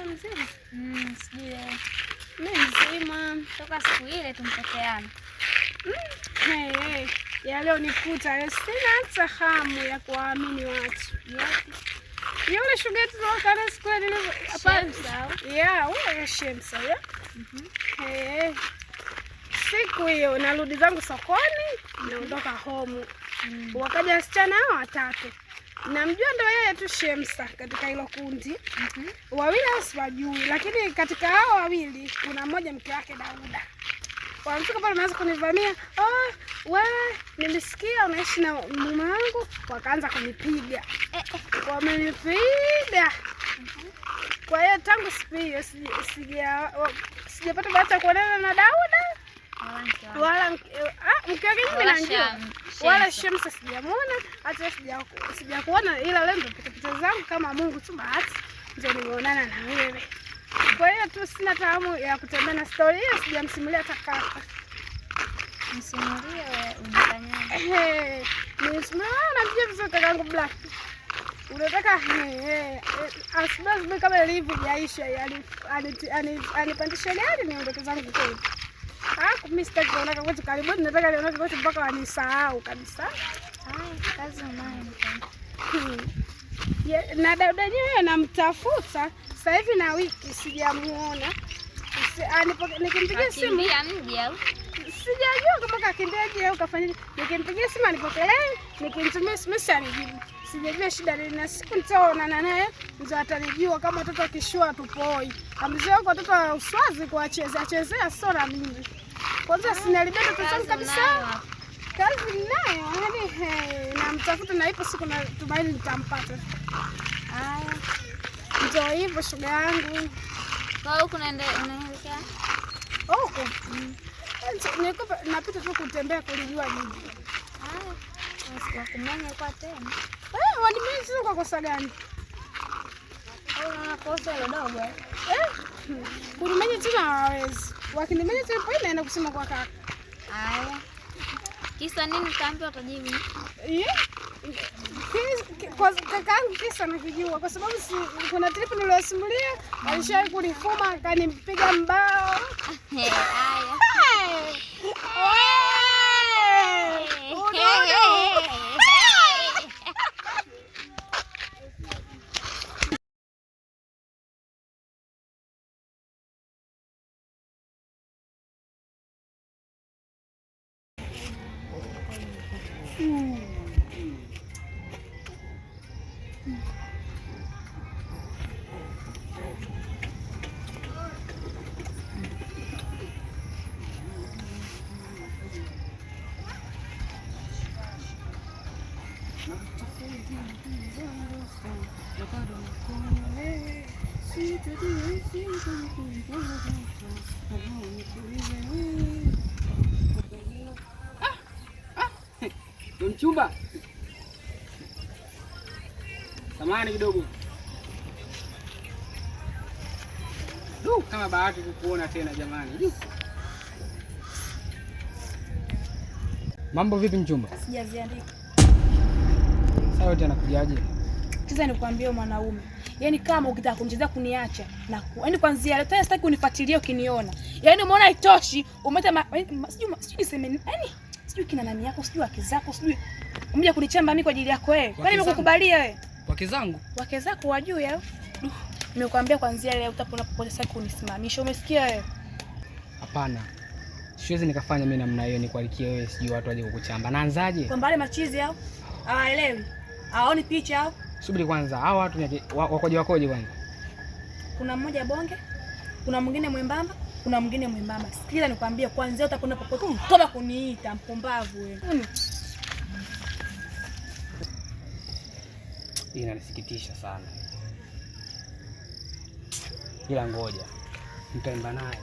mzima? Sijui leo. Mimi mzima. Toka siku ile tumpoteana. Ya leo nikuta sina hata hamu ya kuamini watu. Yule shuga yetu wakana siku ile hapa. Wewe Shemsa ya? Siku hiyo narudi zangu sokoni, naondoka home. Wakaja wasichana hao watatu. Namjua ndo yeye tu Shemsa katika hilo kundi. Wawili siwajui, lakini katika hao wawili kuna mmoja mke wake Dauda. Wamfika pale wanaanza kunivamia. Wewe nilisikia unaishi na mume wangu, wakaanza kunipiga. Wamenipiga. Kwa hiyo tangu siku hiyo sijapata bahati ya kuonana na Dauda. Wala mke wake mimi najua. Wala Shemsa sijamuona, hata sijakuona, ila leo ndo pita zangu kama Mungu tu bahati ndio nimeonana na wewe. Kwa hiyo tu sina tahamu ya kutembea na story hiyo, sijamsimulia hata kaka. Msimulie wewe unifanyaje? Nimesimulia unamjua vizuri kakangu Black. Unataka asubuhi kama ilivyo jaisha anipandisha gari niondoke zangu kweli. Mimi sitaki kuondoka kwetu karibuni, nataka niondoke kwetu mpaka wanisahau kabisa. Kazi unayo. Na Dauda yeye namtafuta sasa hivi na wiki sijamuona. Nikimpigia simu mje au? Sijajua kama kakimbiaje au kafanyaje. Nikimpigia simu anipokelee, nikimtumia SMS anijibu. Sijajua shida nini, na siku nitaonana naye ndio atanijua kama watoto akishua tupoi. Amzoea kwa watoto wa Uswazi kuwachezea sora mimi. Kwanza sinalibeba pesa kabisa. Kazi nayo hadi namtafuta na ipo siku na tumaini nitampata. Ndio hivyo shuga yangu. Kwa huko unaelekea? Huko. Nikupa napita tu kutembea kulijua jiji. Wakumenya kwa tena. Wanimenya sio kwa kosa gani? Unaona kosa hilo dogo. Kunimenya tena hawezi. Wakinimenya tena pale naenda kusema kwa kaka. Kisa nini kaambiwa atajibu? Kwa kakaangu kisa nakijua kwa sababu kuna trip niliyosimulia alishawahi kunifuma akanipiga mbao. Mchumba. Samahani kidogo. Kama bahati kukuona tena jamani. Mambo vipi mchumba? Sijaziandika. Sawa tena kujaje? Sasa nikwambie mwanaume. Yaani kama ukitaka kumchezea kuniacha na yaani kwanza leo sitaki unifuatilie ukiniona. Yaani umeona haitoshi, umeta sijui niseme yaani sijui kina nani yako, sijui wake zako, sijui umekuja kunichamba mimi kwa ajili yako wewe. Kwani nimekukubalia wewe? Wake zangu? Wake zako wajui au? Nimekuambia kwanza leo utapona popote sasa kunisimamisha. Umesikia wewe? Hapana. Siwezi nikafanya mimi namna hiyo nikualikie wewe sijui watu waje kukuchamba. Naanzaje? Kwa mbali machizi au? Hawaelewi. Haoni picha au? Subiri kwanza. Hao watu wakoje kwanza? Kuna mmoja bonge, kuna mwingine mwembamba, kuna mwingine mwembamba. Sikiliza nikwambie kwanza utapona popote. Toba kuniita mpumbavu wewe. Inanisikitisha sana. Ila ngoja. Nitaimba naye.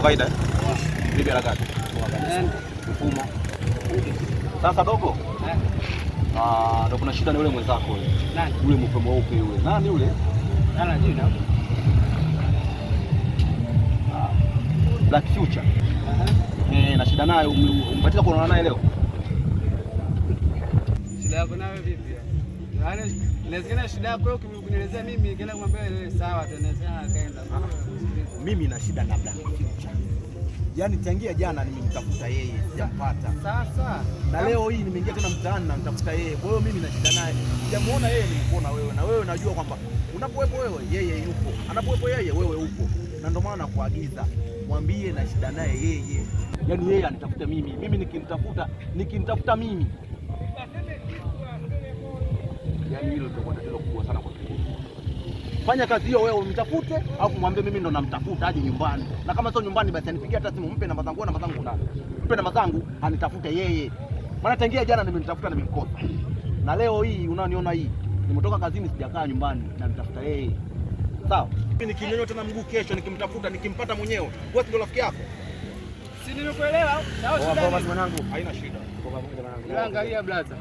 Kama kawaida. Bibi harakati. Mfumo. Sasa dogo. Ndio kuna shida na yule mwenzako yule. Nani? Yule mpe mweupe yule. Nani yule? Nani jina? Black Future. Na shida naye umepatika kuonana naye leo? Shida yako nawe vipi? Yaani inawezekana shida yako wewe ukinielezea mimi nikaenda kumwambia wewe sawa, tunawezekana akaenda. Mimi na shida na Black Future. Yaani tangia jana nimemtafuta yeye, sijampata. Sasa na leo hii nimeingia tena mtaani na nitafuta yeye. Kwa hiyo mimi na shida naye. Sijamuona yeye, nimekuona wewe. Na wewe najua kwamba unapowepo wewe yeye yupo. Anapowepo yeye wewe upo. Na ndio maana nakuagiza mwambie na shida naye yeye. Yaani yeye anitafuta mimi. Mimi nikimtafuta mimi. Yaani hilo ndio tatizo kubwa sana kwa kweli. Fanya kazi hiyo wewe umtafute au kumwambia mimi ndo namtafuta aje nyumbani. Na kama sio nyumbani basi anipigie hata simu, mpe namba zangu ndani. Mpe namba zangu anitafute yeye. Maana tangia jana nimemtafuta na nimemkosa. Na leo hii unaniona hii. Nimetoka kazini sijakaa nyumbani na nitafuta yeye. Sawa? Mimi nikinyonyo tena mguu kesho nikimtafuta nikimpata mwenyewe. Wewe ndio rafiki yako. si nimekuelewa? Sawa shida. Basi mwanangu, haina shida. Kwa pamoja mwanangu. Angalia blaza.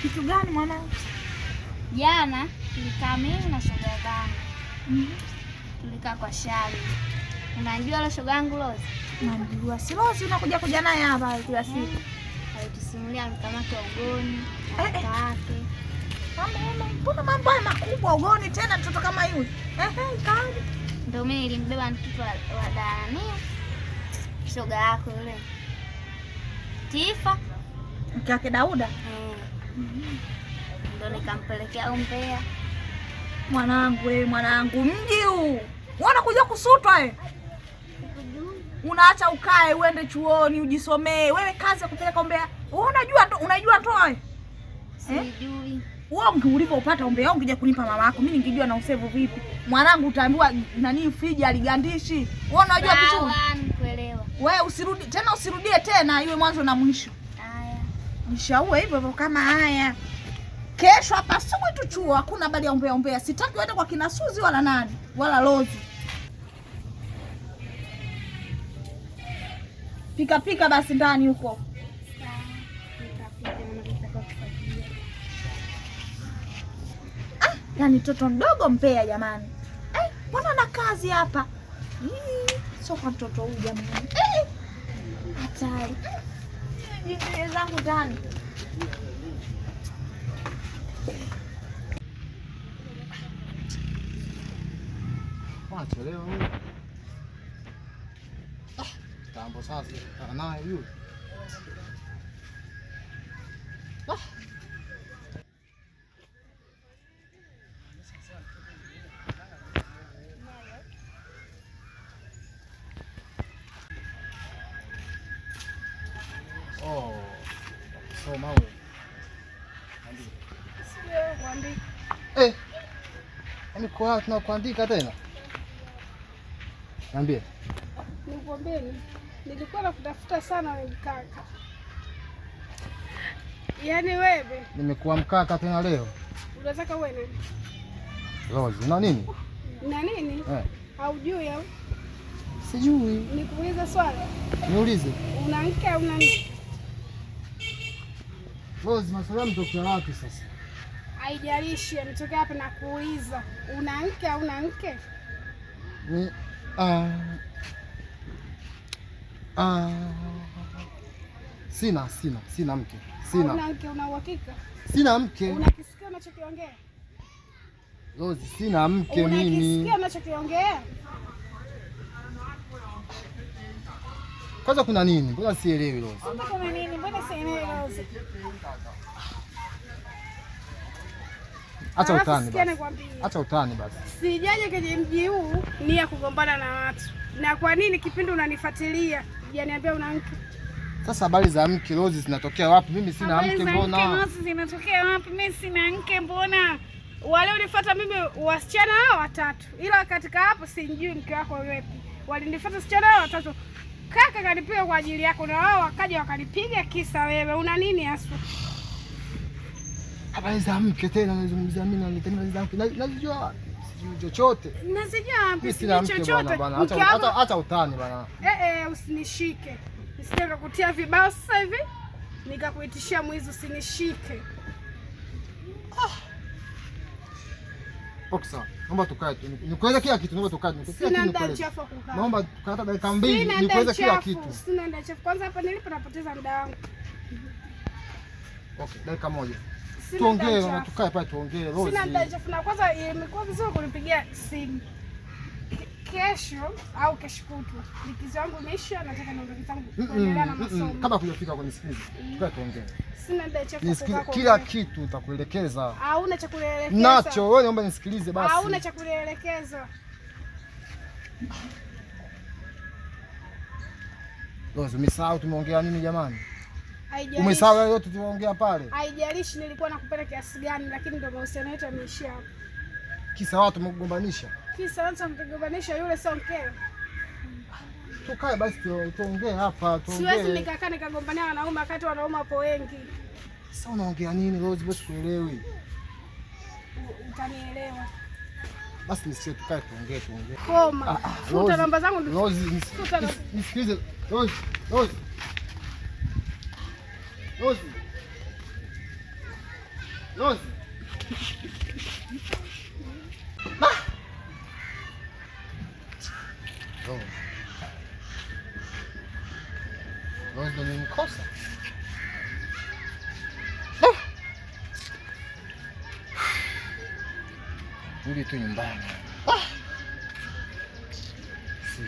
Kitu gani mwanangu? Jana tulikaa mimi na shoga yangu. Tulikaa kwa Shari. Unajua ile shoga yangu Rose? Najua. Si Rose unakuja kuja naye hapa kila siku. Alitusimulia mkamata ugoni, yake. Mbona mambo haya makubwa ugoni tena mtoto kama yule? Kaani. Ndio mimi nilimbeba mtoto wa Dania. Shoga yako yule. Tifa. Mke wake Dauda. Ndio nikampelekea Mbeya. Mwanangu wewe, mwanangu mji huu. Unakuja kusutwa wewe. Unaacha ukae uende chuoni ujisomee. Wewe kazi ya kupeleka Mbeya. Wewe unajua toa wewe? Sijui. Wewe ulipopata Mbeya ungekuja kunipa mama yako. Mimi ningejua na usevu vipi. Mwanangu utaambiwa nani friji aligandishi. Wewe unajua vizuri. Sawa, nikuelewa. Wewe usirudie tena iwe mwanzo na mwisho. Haya. Nishaue hivyo kama haya. Kesho hapa asubuhi tu chuo, hakuna habari ya Umbea. Sitaki uende kwa kina Suzi wala nani, wala Lozi. Pika basi ndani huko. Yaani mtoto mdogo Mbea jamani. Mbona na kazi hapa? Sio kwa mtoto huyu jamani. Hatari. Jinsi zangu ndani. Leo tambo sasa naye yule soma wewe Sio kuandika. Yaani kwa tunakuandika tena. Niambie. Nikwambieni, nilikuwa nakutafuta sana wewe kaka. Yaani wewe Nimekuwa mkaka tena leo. unataka uwe nini? Rose, una nini? Na nini? Haujui au? Sijui. Nikuuliza swali. Niulize. Una mke au una nini? Rose, maswali mtokea wapi sasa? Haijalishi ametokea hapa na kuuliza. Una mke au una mke? Sina mke. Sina. Una mke, una uhakika? Sina mke. Unakisikia unachokiongea? Rose, sina mke mimi. Unakisikia unachokiongea? Kwanza kuna nini? Mbona sielewi Rose? Kuna nini? Mbona sielewi Rose? Acha utani basi. Acha utani basi. Sijaje kwenye mji huu ni ya kugombana na watu. Na kwa nini kipindi unanifuatilia? Hujaniambia una mke. Sasa habari za mke Rose zinatokea wapi? Mimi sina mke mbona? Habari za mke zinatokea wapi? Mimi sina mke mbona? Wale ulifuata mimi wasichana hao watatu. Ila katika hapo sijui mke wako yupi. Walinifuata wasichana hao watatu. Kaka kanipiga kwa ajili yako na wao wakaja wakanipiga kisa wewe. Una nini hasa? Habari za mke tena nazungumzia mimi na nitenda za mke. Najua sijui chochote. Nasijua mimi sina mke bwana. Acha utani bwana. Usinishike. Nisije kukutia vibao sasa hivi. Nikakuitishia mwizi, usinishike. Oksa, naomba tukae tu. Nikueleza kila kitu, naomba tukae. Sina muda chafu kukaa. Naomba hata dakika 2 nikueleza kila kitu. Sina muda chafu. Kwanza hapa nilipo napoteza muda wangu. Okay, dakika 1. Tuongee, tukae pale tuongee. Rose. Sina muda chafu. Na kwanza imekuwa vizuri kunipigia simu. Kesho au kesho kutwa. Likizo yangu imeisha, nataka niondoke zangu kuendelea na masomo. Kama kujafika kwenye sikizo. Tukae tuongee. Sina muda chafu. Nisikize kila kitu nitakuelekeza. Hauna cha kuelekeza. Nacho, wewe naomba nisikilize basi. Hauna cha kuelekeza. Rose, umesahau tumeongea nini jamani? Haijalishi. Umesahau yote tumeongea pale? Haijalishi nilikuwa nakupenda kiasi gani, lakini ndio mahusiano yetu yameishia hapo. Kisa watu mgombanisha. Kisa watu mgombanisha, yule sio mkeo. Tukae basi tuongee hapa, tuongee. Siwezi nikakaa nikagombania wanaume wakati wanaume wapo wengi. Sasa unaongea nini Rose? Basi kuelewi. Utanielewa. Basi nisikie tukae tuongee. Koma. Futa namba zangu. Rose, nisikilize. Rose. Rose. Rose. Rose. Rose ndo nimkosa. Rudi tu nyumbani. Si.